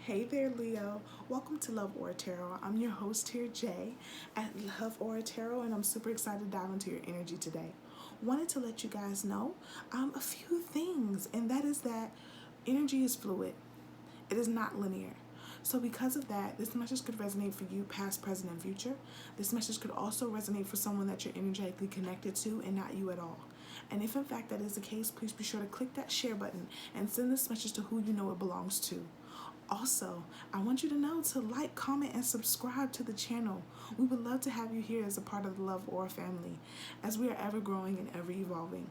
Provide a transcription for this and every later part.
Hey there, Leo. Welcome to Love Aura Tarot. I'm your host here, Jay, at Love Aura Tarot, and I'm super excited to dive into your energy today. Wanted to let you guys know a few things, and that is that energy is fluid. It is not linear. So because of that, this message could resonate for you past, present, and future. This message could also resonate for someone that you're energetically connected to and not you at all. And if in fact that is the case, please be sure to click that share button and send this message to who you know it belongs to. Also, I want you to know to like, comment, and subscribe to the channel. We would love to have you here as a part of the Love Aura family, as we are ever growing and ever evolving.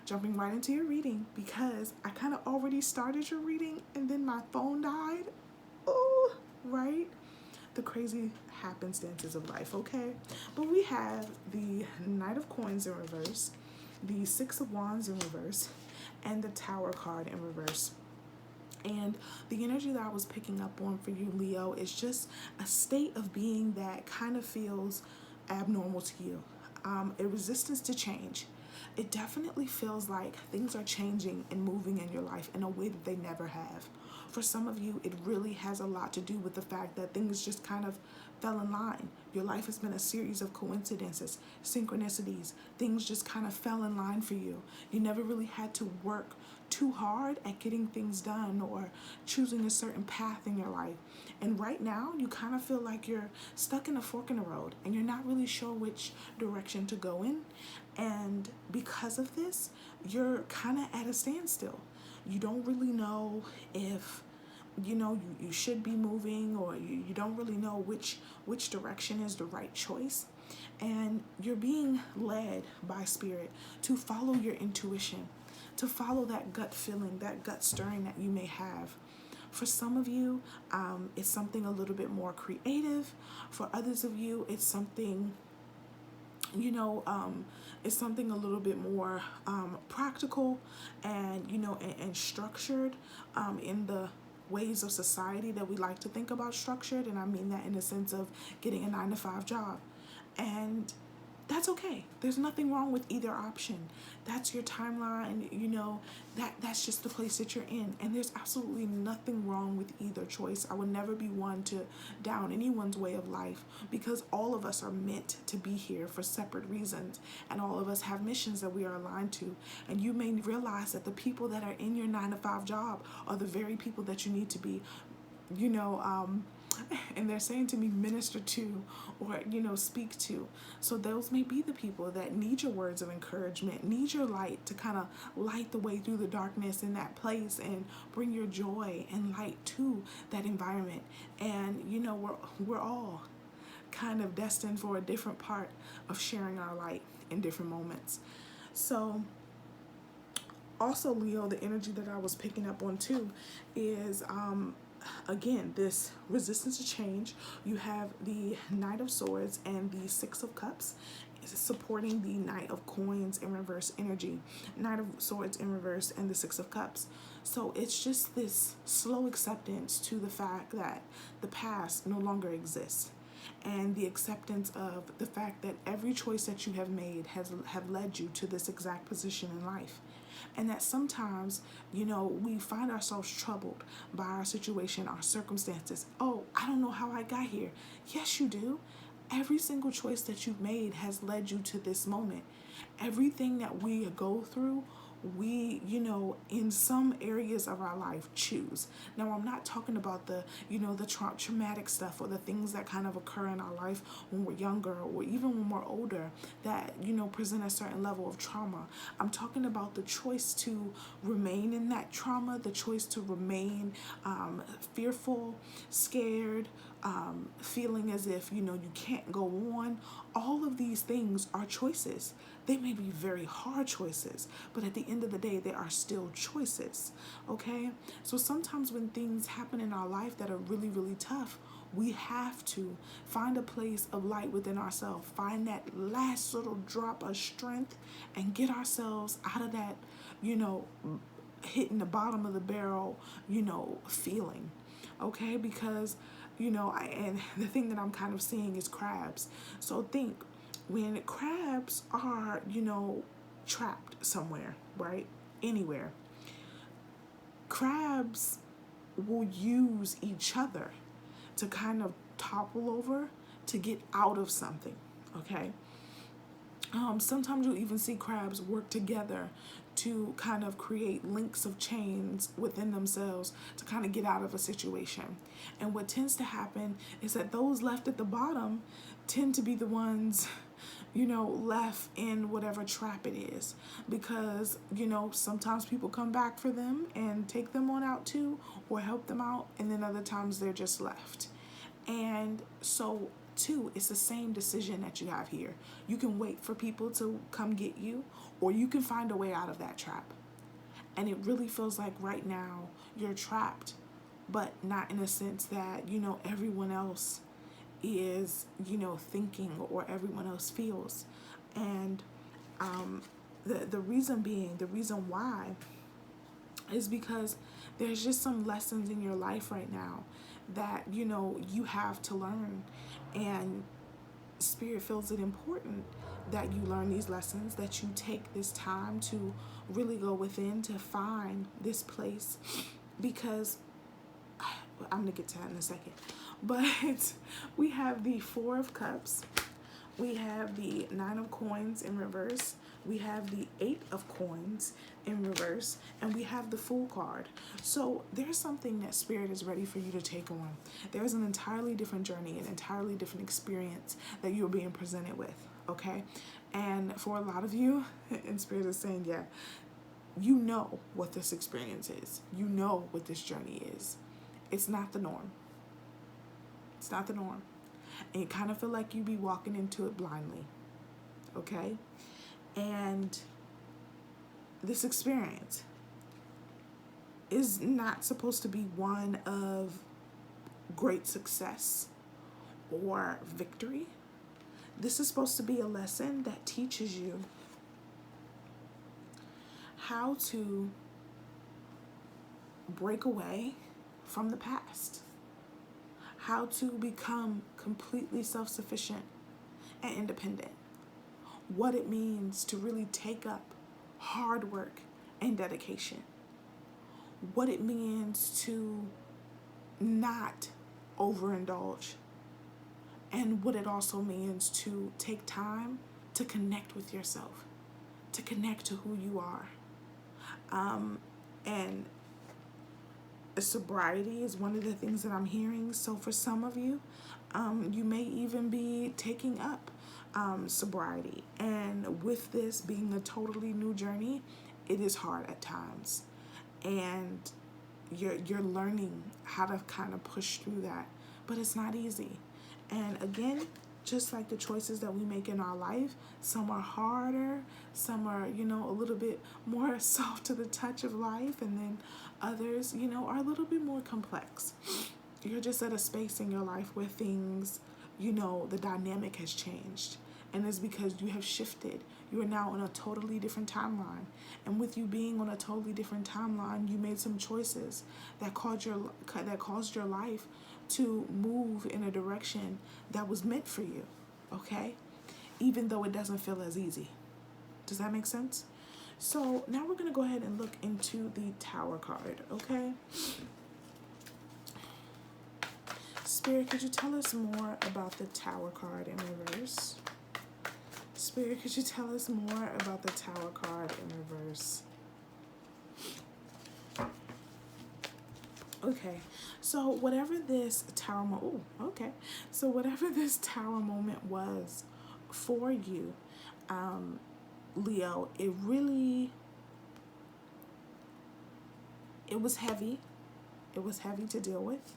Jumping right into your reading, because I kind of already started your reading and then my phone died. Oh, right? The crazy happenstances of life, okay? But we have the Knight of Coins in reverse, the Six of Wands in reverse, and the Tower card in reverse. And the energy that I was picking up on for you, Leo, is just a state of being that kind of feels abnormal to you. A resistance to change. It definitely feels like things are changing and moving in your life in a way that they never have. For some of you, it really has a lot to do with the fact that things just kind of fell in line. Your life has been a series of coincidences, synchronicities. Things just kind of fell in line for you. You never really had to work too hard at getting things done or choosing a certain path in your life. And right now, you kind of feel like you're stuck in a fork in the road and you're not really sure which direction to go in. And because of this, you're kind of at a standstill. You don't really know if you should be moving, or you don't really know which direction is the right choice. And you're being led by spirit to follow your intuition, to follow that gut feeling, that gut stirring that you may have. For some of you, it's something a little bit more creative. For others of you, it's something it's something a little bit more practical and structured in the ways of society that we like to think about structured. And I mean that in the sense of getting a 9-to-5 job. And that's okay. There's nothing wrong with either option. That's your timeline, that's just the place that you're in. And there's absolutely nothing wrong with either choice. I would never be one to down anyone's way of life, because all of us are meant to be here for separate reasons. And all of us have missions that we are aligned to. And you may realize that the people that are in your 9-to-5 job are the very people that you need to be, and they're saying to me, minister to, or speak to. So those may be the people that need your words of encouragement, need your light to kind of light the way through the darkness in that place and bring your joy and light to that environment. And we're all kind of destined for a different part of sharing our light in different moments. So also, Leo, the energy that I was picking up on too is again, this resistance to change. You have the Knight of Swords and the Six of Cups supporting the Knight of Coins in reverse energy, Knight of Swords in reverse, and the Six of Cups. So it's just this slow acceptance to the fact that the past no longer exists, and the acceptance of the fact that every choice that you have made have led you to this exact position in life. And that sometimes, we find ourselves troubled by our situation, our circumstances. Oh, I don't know how I got here. Yes, you do. Every single choice that you've made has led you to this moment. Everything that we go through, we, in some areas of our life choose. Now, I'm not talking about the traumatic stuff or the things that kind of occur in our life when we're younger or even when we're older that, present a certain level of trauma. I'm talking about the choice to remain in that trauma, the choice to remain fearful, scared, feeling as if, you can't go on. All of these things are choices. They may be very hard choices, but at the end of the day, they are still choices, okay? So sometimes when things happen in our life that are really, really tough, we have to find a place of light within ourselves, find that last little drop of strength and get ourselves out of that, hitting the bottom of the barrel, feeling, okay? Because, and the thing that I'm kind of seeing is crabs. So think, when crabs are, trapped somewhere, right? Anywhere. Crabs will use each other to kind of topple over to get out of something, okay? Sometimes you'll even see crabs work together to kind of create links of chains within themselves to kind of get out of a situation. And what tends to happen is that those left at the bottom tend to be the ones, left in whatever trap it is. Because, sometimes people come back for them and take them on out too, or help them out, and then other times they're just left. And so, too, it's the same decision that you have here. You can wait for people to come get you, or you can find a way out of that trap. And it really feels like right now you're trapped, but not in a sense that, everyone else is, thinking or everyone else feels. And the reason why is because there's just some lessons in your life right now that, you have to learn. And Spirit feels it important that you learn these lessons, that you take this time to really go within to find this place, because I'm going to get to that in a second. But we have the Four of Cups, we have the Nine of Coins in reverse, we have the Eight of Coins in reverse, and we have the Fool card. So there's something that Spirit is ready for you to take on. There's an entirely different journey, an entirely different experience that you're being presented with, okay? And for a lot of you, and Spirit is saying, yeah, you know what this experience is. You know what this journey is. It's not the norm. It's not the norm. And you kind of feel like you be walking into it blindly, okay? And this experience is not supposed to be one of great success or victory. This is supposed to be a lesson that teaches you how to break away from the past, how to become completely self-sufficient and independent, what it means to really take up hard work and dedication, what it means to not overindulge, and what it also means to take time to connect with yourself, to connect to who you are. And sobriety is one of the things that I'm hearing. So for some of you, you may even be taking up sobriety. And with this being a totally new journey, it is hard at times. And you're learning how to kind of push through that. But it's not easy. And again, just like the choices that we make in our life, some are harder, some are, a little bit more soft to the touch of life, and then others, are a little bit more complex. You're just at a space in your life where things, the dynamic has changed. And it's because you have shifted. You are now on a totally different timeline. And with you being on a totally different timeline, you made some choices that caused your life to move in a direction that was meant for you, okay? Even though it doesn't feel as easy. Does that make sense? So now we're going to go ahead and look into the Tower card, okay? Spirit, could you tell us more about the Tower card in reverse? Spirit, could you tell us more about the Tower card in reverse? Okay, so whatever this tower whatever this tower moment was for you, Leo, it was heavy. It was heavy to deal with,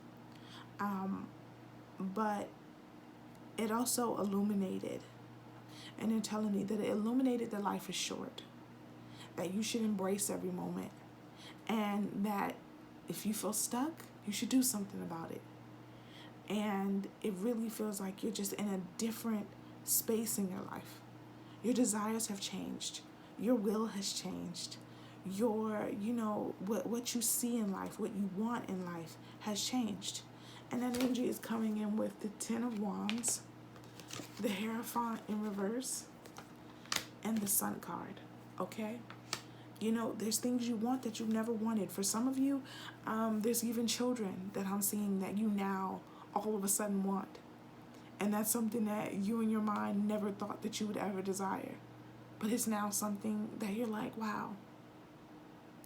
but it also illuminated, and they're telling me that it illuminated that life is short, that you should embrace every moment, and that if you feel stuck, you should do something about it. And it really feels like you're just in a different space in your life. Your desires have changed. Your will has changed. Your, what you see in life, what you want in life has changed. And that energy is coming in with the Ten of Wands, the Hierophant in reverse, and the Sun card, okay? You know, there's things you want that you've never wanted. For some of you, there's even children that I'm seeing that you now all of a sudden want. And that's something that you in your mind never thought that you would ever desire. But it's now something that you're like, wow,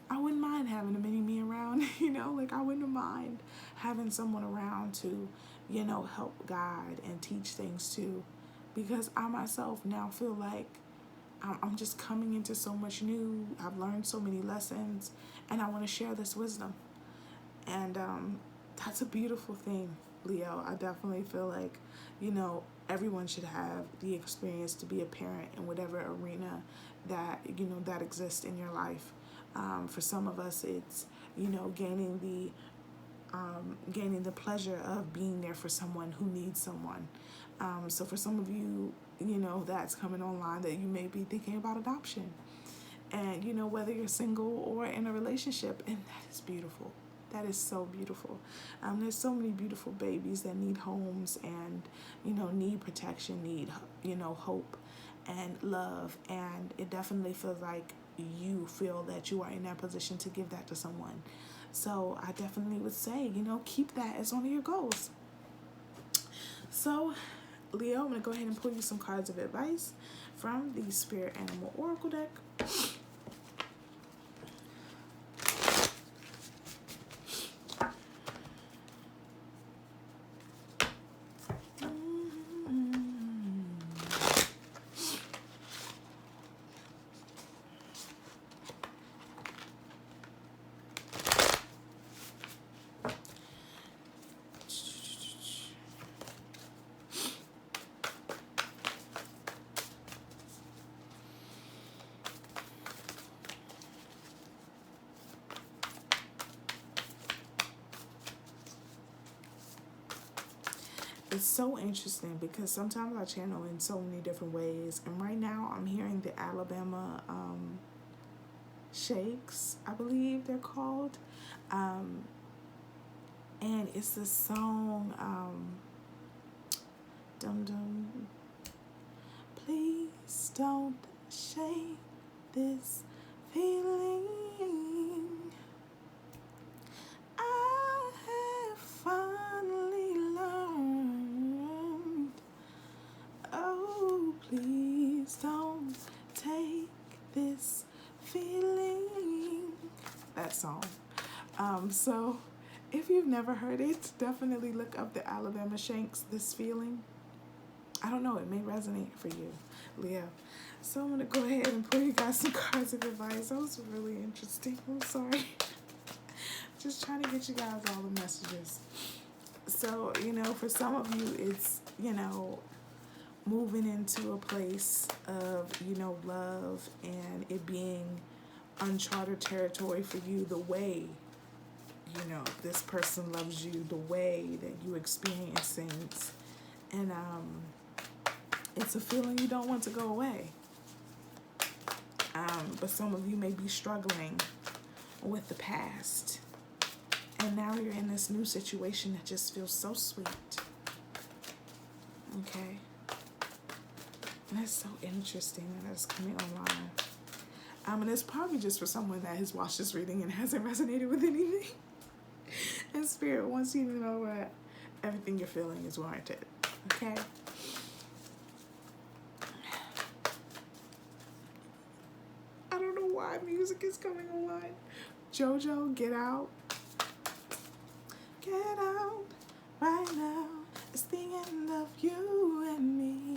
I wouldn't mind having a mini me around, you know, like I wouldn't mind having someone around to, you know, help guide and teach things to. Because I myself now feel like I'm just coming into so much new. I've learned so many lessons, and I want to share this wisdom. And that's a beautiful thing, Leo. I definitely feel like, you know, everyone should have the experience to be a parent in whatever arena that, you know, that exists in your life. For some of us, it's, you know, gaining the pleasure of being there for someone who needs someone. So for some of you, you know, that's coming online that you may be thinking about adoption. And, you know, whether you're single or in a relationship, and that is beautiful. That is so beautiful. There's so many beautiful babies that need homes and, you know, need protection, need, you know, hope and love. And it definitely feels like you feel that you are in that position to give that to someone. So I definitely would say, you know, keep that as one of your goals. So, Leo, I'm going to go ahead and pull you some cards of advice from the Spirit Animal Oracle deck. It's so interesting because sometimes I channel in so many different ways. And right now I'm hearing the Alabama Shakes, I believe they're called. And it's the song, Dum Dum. Please don't shake this feeling. I have finally learned. Oh, please don't take this feeling. That song. So if you've never heard it, definitely look up the Alabama Shanks, This Feeling. I don't know, it may resonate for you, Leo. So I'm going to go ahead and pull you guys some cards of advice. That was really interesting. I'm sorry. Just trying to get you guys all the messages. So, you know, for some of you, it's, you know, moving into a place of, you know, love and it being uncharted territory for you, the way, you know, this person loves you, the way that you experience things. And it's a feeling you don't want to go away. But some of you may be struggling with the past. And now you're in this new situation that just feels so sweet. Okay? And that's so interesting that that's coming online. And it's probably just for someone that has watched this reading and hasn't resonated with anything. And Spirit wants you to know that everything you're feeling is warranted. Okay? I don't know why music is coming online. Jojo, get out. Get out right now. It's the end of you and me.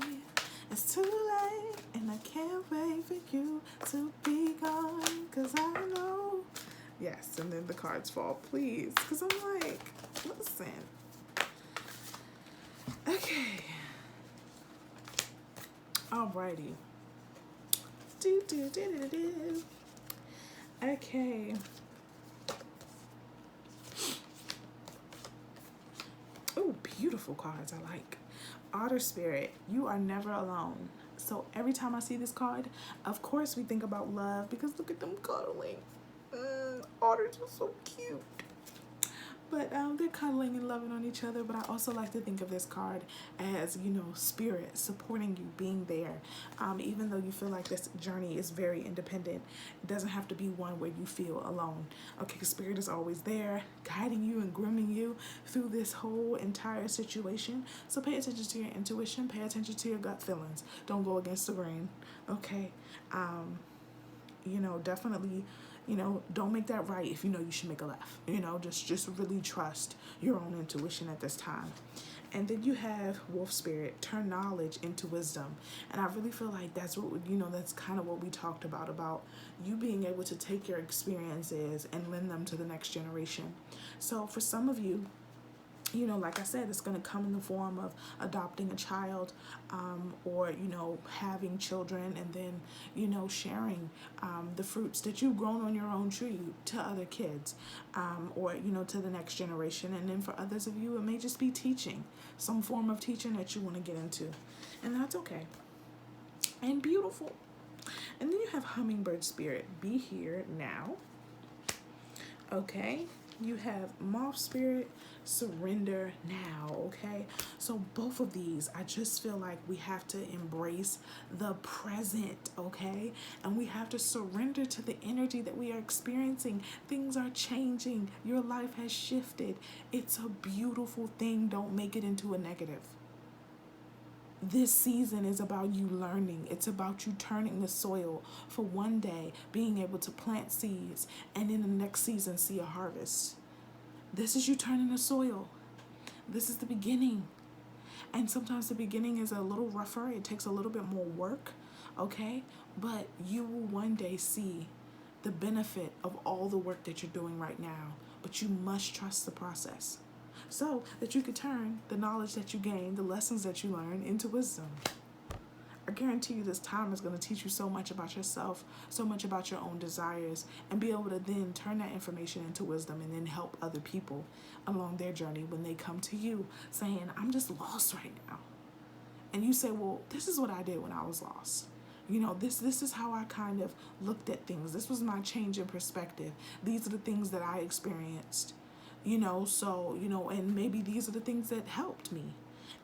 It's too late and I can't wait for you to be gone. Cause I know. Yes, and then the cards fall, please. Cause I'm like, listen. Okay. Alrighty. Okay. Oh, beautiful cards. I like. Otter Spirit, you are never alone. So every time I see this card, of course we think about love because look at them cuddling. Otters are so cute. But they're cuddling and loving on each other. But I also like to think of this card as, you know, spirit supporting you, being there. Even though you feel like this journey is very independent, it doesn't have to be one where you feel alone. Okay, spirit is always there, guiding you and grooming you through this whole entire situation. So pay attention to your intuition, pay attention to your gut feelings. Don't go against the grain. Okay. You know, definitely, you know, don't make that right if you know you should make a left. You know, just really trust your own intuition at this time. And then you have wolf spirit, turn knowledge into wisdom. And I really feel like that's what, you know, that's kind of what we talked about you being able to take your experiences and lend them to the next generation. So for some of you, you know, like I said, it's going to come in the form of adopting a child, or, you know, having children, and then, you know, sharing the fruits that you've grown on your own tree to other kids, or, you know, to the next generation. And then for others of you, it may just be teaching, some form of teaching that you want to get into. And that's okay. And beautiful. And then you have hummingbird spirit, be here now. Okay. You have moth spirit, surrender now. Okay, so both of these, I just feel like we have to embrace the present. Okay, and we have to surrender to the energy that we are experiencing. Things are changing, your life has shifted. It's a beautiful thing. Don't make it into a negative. This season is about you learning. It's about you turning the soil for one day being able to plant seeds and in the next season see a harvest. This is you turning the soil. This is the beginning. And sometimes the beginning is a little rougher. It takes a little bit more work, okay? But you will one day see the benefit of all the work that you're doing right now. But you must trust the process, so that you could turn the knowledge that you gain, the lessons that you learn, into wisdom. I guarantee you this time is going to teach you so much about yourself, so much about your own desires, and be able to then turn that information into wisdom and then help other people along their journey when they come to you saying, I'm just lost right now. And you say, well, this is what I did when I was lost. You know, this is how I kind of looked at things. This was my change in perspective. These are the things that I experienced. You know, so, you know, and maybe these are the things that helped me.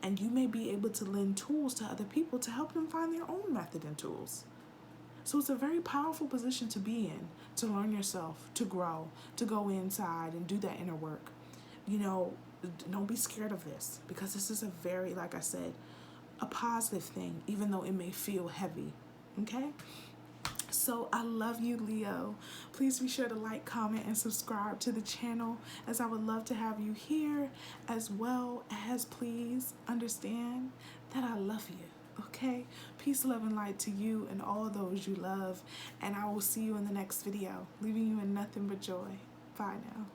And you may be able to lend tools to other people to help them find their own method and tools. So it's a very powerful position to be in, to learn yourself, to grow, to go inside and do that inner work. You know, don't be scared of this, because this is a very, like I said, a positive thing, even though it may feel heavy. Okay? So I love you, Leo. Please be sure to like, comment, and subscribe to the channel, as I would love to have you here, as well as please understand that I love you. Okay? Peace, love, and light to you and all those you love. And I will see you in the next video, leaving you in nothing but joy. Bye now.